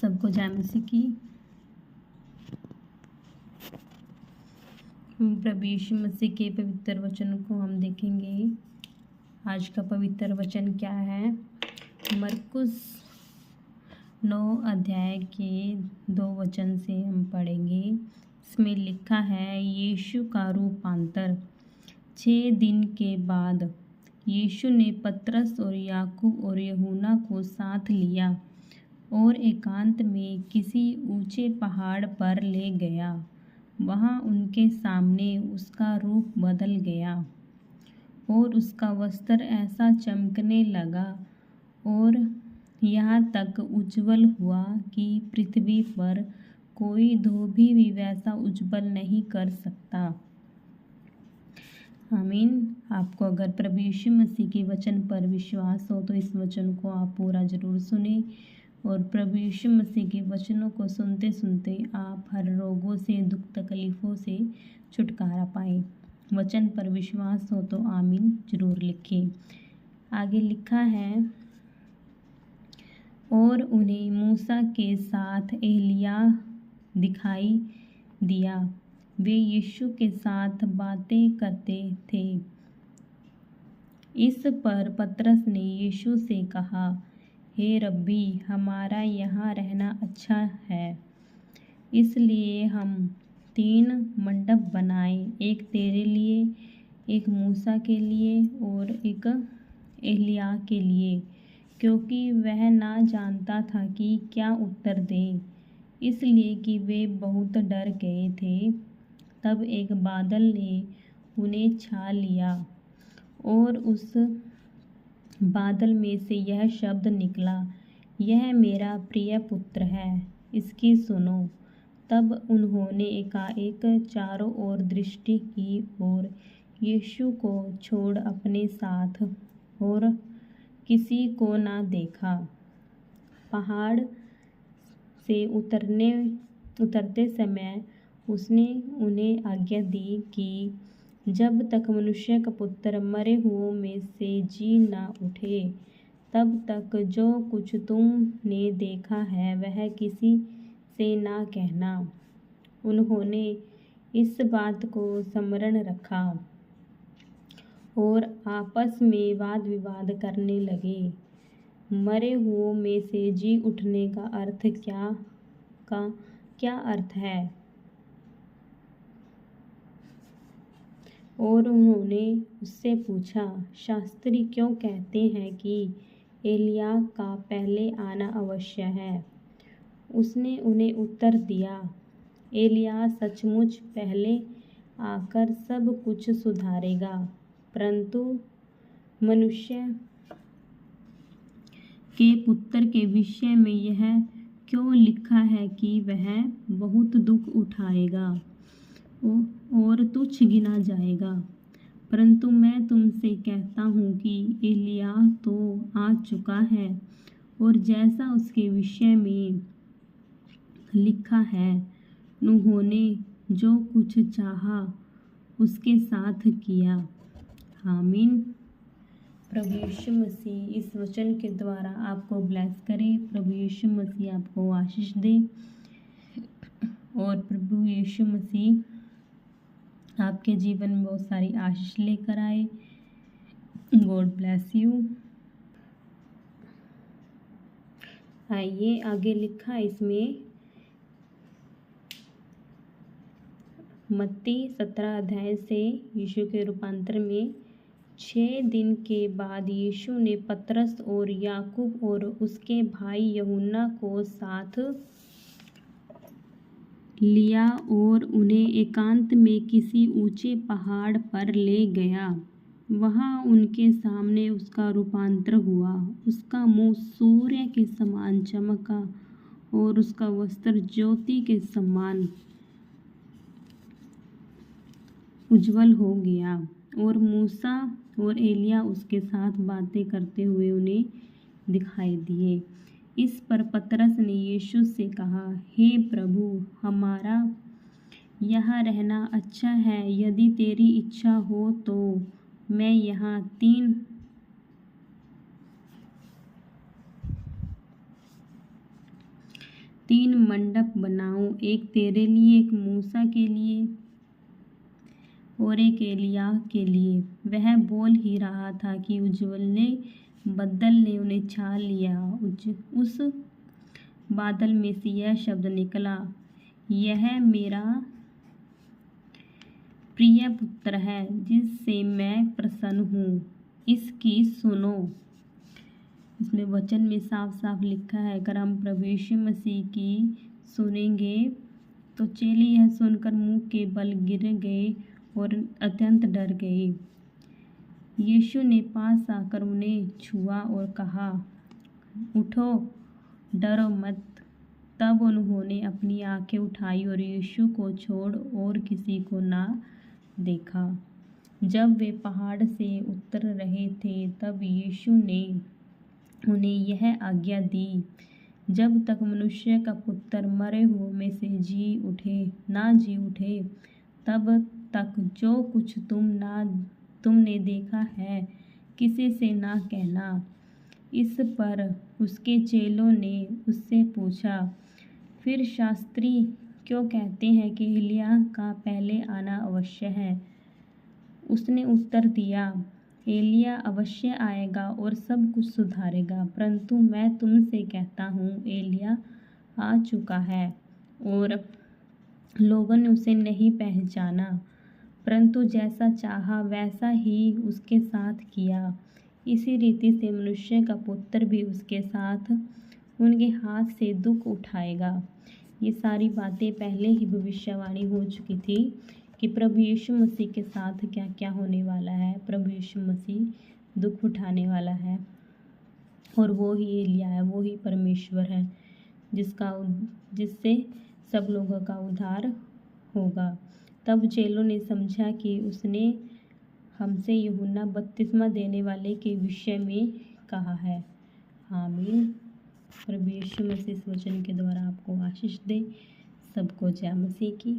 सबको जय मसीह की। प्रभु यीशु मसीह के पवित्र वचन को हम देखेंगे। आज का पवित्र वचन क्या है? मरकुस 9 अध्याय के 2 वचन से हम पढ़ेंगे। इसमें लिखा है, यीशु का रूपांतर। 6 दिन के बाद यीशु ने पतरस और याकूब और यूहन्ना को साथ लिया और एकांत में किसी ऊंचे पहाड़ पर ले गया। वहाँ उनके सामने उसका रूप बदल गया और उसका वस्त्र ऐसा चमकने लगा और यहाँ तक उज्ज्वल हुआ कि पृथ्वी पर कोई धोबी भी वैसा उज्ज्वल नहीं कर सकता। आमीन। आपको अगर प्रभु यीशु मसीह के वचन पर विश्वास हो तो इस वचन को आप पूरा जरूर सुने और प्रभु यीशु मसीह के वचनों को सुनते सुनते आप हर रोगों से, दुख तकलीफ़ों से छुटकारा पाएं। वचन पर विश्वास हो तो आमीन जरूर लिखें। आगे लिखा है, और उन्हें मूसा के साथ एलिया दिखाई दिया। वे यीशु के साथ बातें करते थे। इस पर पतरस ने यीशु से कहा, हे रब्बी, हमारा यहाँ रहना अच्छा है। इसलिए हम 3 मंडप बनाए, एक तेरे लिए, एक मूसा के लिए और एक एलिय्याह के लिए, क्योंकि वह ना जानता था कि क्या उत्तर दें, इसलिए कि वे बहुत डर गए थे। तब एक बादल ने उन्हें छा लिया और उस बादल में से यह शब्द निकला, यह मेरा प्रिय पुत्र है, इसकी सुनो। तब उन्होंने एकाएक चारों ओर दृष्टि की और यीशु को छोड़ अपने साथ और किसी को ना देखा। पहाड़ से उतरते समय उसने उन्हें आज्ञा दी कि जब तक मनुष्य का पुत्र मरे हुओं में से जी ना उठे, तब तक जो कुछ तुमने देखा है वह किसी से ना कहना। उन्होंने इस बात को स्मरण रखा और आपस में वाद विवाद करने लगे, मरे हुओं में से जी उठने का क्या अर्थ है? और उन्होंने उससे पूछा, शास्त्री क्यों कहते हैं कि एलिय्याह का पहले आना अवश्य है? उसने उन्हें उत्तर दिया, एलिय्याह सचमुच पहले आकर सब कुछ सुधारेगा, परंतु मनुष्य के पुत्र के विषय में यह क्यों लिखा है कि वह बहुत दुख उठाएगा और तुच्छ गिना जाएगा। परंतु मैं तुमसे कहता हूँ कि एलिय्याह तो आ चुका है और जैसा उसके विषय में लिखा है, उन्होंने जो कुछ चाहा उसके साथ किया। आमीन। प्रभु यीशु मसीह इस वचन के द्वारा आपको ब्लेस करे। प्रभु यीशु मसीह आपको आशीष दे और प्रभु यीशु मसीह आपके जीवन में बहुत सारी आशीष लेकर आए। God bless you. आइए आगे लिखा इसमें, मत्ती 17 अध्याय से यीशु के रूपांतर में। 6 दिन के बाद यीशु ने पतरस और याकूब और उसके भाई यूहन्ना को साथ लिया और उन्हें एकांत में किसी ऊंचे पहाड़ पर ले गया। वहाँ उनके सामने उसका रूपांतर हुआ। उसका मुंह सूर्य के समान चमका और उसका वस्त्र ज्योति के समान उज्जवल हो गया। और मूसा और एलिय्याह उसके साथ बातें करते हुए उन्हें दिखाई दिए। इस पर पतरस ने यीशु से कहा, हे प्रभु, हमारा यहाँ रहना अच्छा है। यदि तेरी इच्छा हो तो मैं यहाँ 3 3 मंडप बनाऊं, एक तेरे लिए, एक मूसा के लिए और एक एलिय्याह के लिए। वह बोल ही रहा था कि उज्ज्वल बदल ने उन्हें छा लिया। उस बादल में से यह शब्द निकला, यह मेरा प्रिय पुत्र है जिससे मैं प्रसन्न हूँ, इसकी सुनो। इसमें वचन में साफ साफ लिखा है, अगर हम प्रभु यीशु मसीह की सुनेंगे तो चेले यह सुनकर मुंह के बल गिर गए और अत्यंत डर गए। यीशु ने पास आकर उन्हें छुआ और कहा, उठो, डरो मत। तब उन्होंने अपनी आंखें उठाई और यीशु को छोड़ और किसी को ना देखा। जब वे पहाड़ से उतर रहे थे तब यीशु ने उन्हें यह आज्ञा दी, जब तक मनुष्य का पुत्र मरे हुओं में से ना जी उठे, तब तक जो कुछ तुमने देखा है किसी से ना कहना। इस पर उसके चेलों ने उससे पूछा, फिर शास्त्री क्यों कहते हैं कि एलिय्याह का पहले आना अवश्य है? उसने उत्तर दिया, एलिय्याह अवश्य आएगा और सब कुछ सुधारेगा, परंतु मैं तुमसे कहता हूँ एलिय्याह आ चुका है और लोगों ने उसे नहीं पहचाना, परंतु जैसा चाहा वैसा ही उसके साथ किया। इसी रीति से मनुष्य का पुत्र भी उसके साथ उनके हाथ से दुख उठाएगा। ये सारी बातें पहले ही भविष्यवाणी हो चुकी थी कि प्रभु यीशु मसीह के साथ क्या क्या होने वाला है। प्रभु यीशु मसीह दुख उठाने वाला है और वो ही एलिय्याह है, वो ही परमेश्वर है जिससे सब लोगों का उद्धार होगा। तब चेलों ने समझा कि उसने हमसे यूहन्ना बपतिस्मा देने वाले के विषय में कहा है। आमीन। प्रभु यीशु मसीह इस वचन के द्वारा आपको आशीष दे। सबको जय मसीह की।